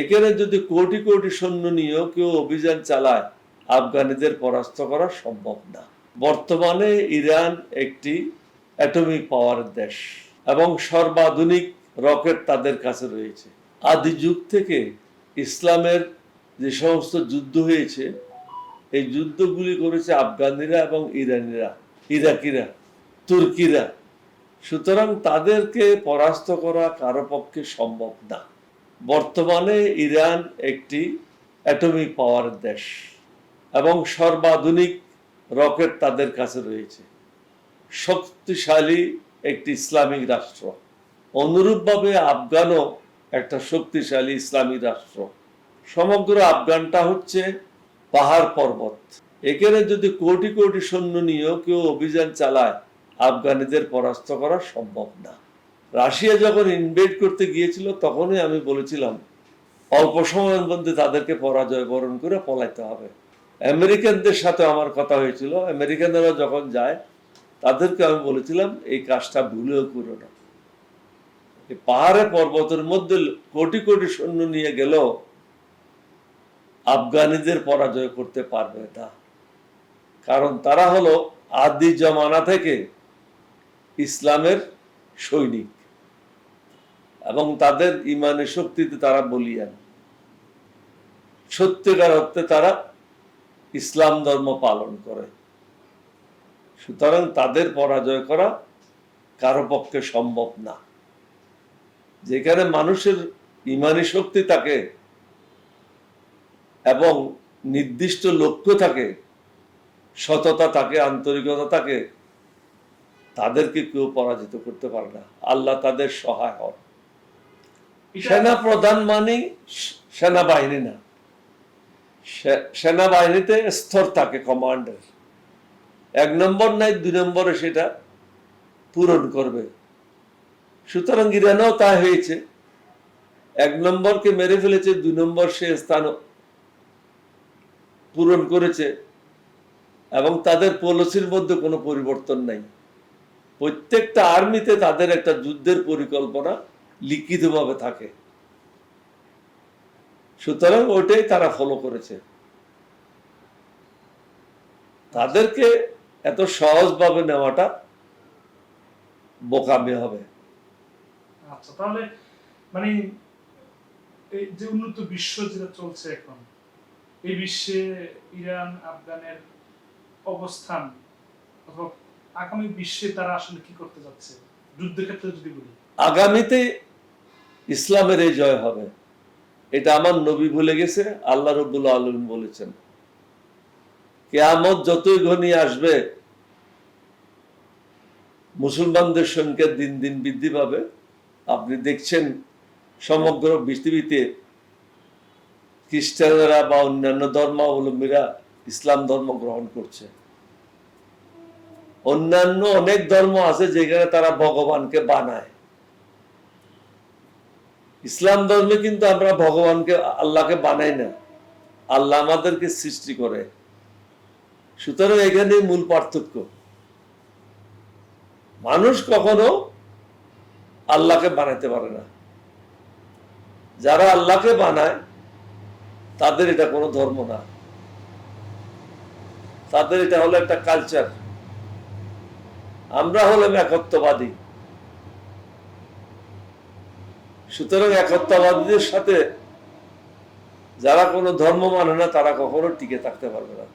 এখানে যদি কোটি কোটি সৈন্য নিয়েও কেউ অভিযান চালায়, আফগানিদের পরাস্ত করা সম্ভব না। বর্তমানে ইরান একটি অ্যাটমিক পাওয়ারের দেশ এবং সর্বাধুনিক রকেট তাদের কাছে রয়েছে। আদি যুগ থেকে ইসলামের যে সমস্ত যুদ্ধ হয়েছে, এই যুদ্ধগুলি করেছে আফগানিরা এবং ইরানিরা, ইরাকিরা, তুর্কিরা। সুতরাং তাদেরকে পরাস্ত করা কারো পক্ষে সম্ভব না। বর্তমানে ইরান একটি অ্যাটমিক পাওয়ারের দেশ এবং সর্বাধুনিক রকেট তাদের কাছে রয়েছে। শক্তিশালী একটি ইসলামিক রাষ্ট্র। অনুরূপভাবে আফগানও একটা শক্তিশালী ইসলামিক রাষ্ট্র। সমগ্র আফগানটা হচ্ছে পাহাড় পর্বত। এখানে যদি কোটি কোটি সৈন্য নিয়েও কেউ অভিযান চালায়, আফগানিদের পরাস্ত করা সম্ভব না। রাশিয়া যখন ইনভেড করতে গিয়েছিল, তখনই আমি বলেছিলাম অল্প সময়ের মধ্যে তাদেরকে পরাজয় বরণ করে পলাইতে হবে। আমেরিকানদের সাথে আমার কথা হয়েছিল। আমেরিকানরা যখন যায়, তাদেরকে আমি বলেছিলাম এই কাজটা ভুলেও করো না। এই পাহাড়ে পর্বতের মধ্যে কোটি কোটি সৈন্য নিয়ে গেল, আফগানিদের পরাজয় করতে পারবে না। কারণ তারা হলো আদি জমানা থেকে ইসলামের সৈনিক এবং তাদের ইমানের শক্তিতে তারা বলিয়ান। সত্যিকার অর্থে তারা ইসলাম ধর্ম পালন করে। সুতরাং তাদের পরাজয় করা কারো পক্ষে সম্ভব না। যেখানে মানুষের ইমানি শক্তি থাকে এবং নির্দিষ্ট লক্ষ্য থাকে, সততা থাকে, আন্তরিকতা থাকে, তাদেরকে কেউ পরাজিত করতে পারে না। আল্লাহ তাদের সহায় হন। সেনা প্রধান মানে সেনাবাহিনী না। সেনাবাহিনীতে স্তর থাকে, কমান্ডার। 1 নম্বর নাই, 2 নম্বরে সেটা পূরণ করবে। সুতরাং ইরানেও তা হয়েছে। 1 নম্বরকে মেরে ফেলেছে, 2 নম্বর সে স্থান পূরণ করেছে এবং তাদের পলিসির মধ্যে কোনো পরিবর্তন নাই। প্রত্যেকটা আর্মিতে তাদের একটা যুদ্ধের পরিকল্পনা লিখিতভাবে থাকে। সুতরাং ওটাই তারা ফলো করেছে। তাদেরকে এত সহজভাবে নেওয়াটা বোকামি হবে। আচ্ছা, তাহলে মানে এই যে উন্নত বিশ্ব যেটা চলছে এখন, এই বিশ্বে ইরান আফগানের অবস্থান অথবা আগামী বিশ্বে তারা আসলে কি করতে যাচ্ছে যুদ্ধক্ষেত্রে যদি বলি? আগামীতে ইসলামের এই জয় হবে, এটা আমার নবী বলে গেছে, আল্লাহ রাব্বুল আলামিন বলেছেন। কিয়ামত যতই ঘনিয়ে আসবে, মুসলমানদের সংখ্যা দিন দিন বৃদ্ধি পাবে। আপনি দেখছেন সমগ্র পৃথিবীতে খ্রিস্টানরা বা অন্যান্য ধর্মাবলম্বীরা ইসলাম ধর্ম গ্রহণ করছে। অন্যান্য অনেক ধর্ম আছে যেখানে তারা ভগবানকে বানায়। ইসলাম ধর্মে কিন্তু আমরা ভগবানকে, আল্লাহকে বানাই না, আল্লাহ আমাদেরকে সৃষ্টি করে। সুতরাং এখানে মূল পার্থক্য। মানুষ কখনো আল্লাহকে বানাইতে পারে না। যারা আল্লাহকে বানায় তাদের এটা কোনো ধর্ম না, তাদের এটা হলো একটা কালচার। আমরা হলাম একত্ববাদী। সুতরাং একত্ববাদীদের সাথে যারা কোনো ধর্ম মানে না, তারা কখনো টিকে থাকতে পারবে না।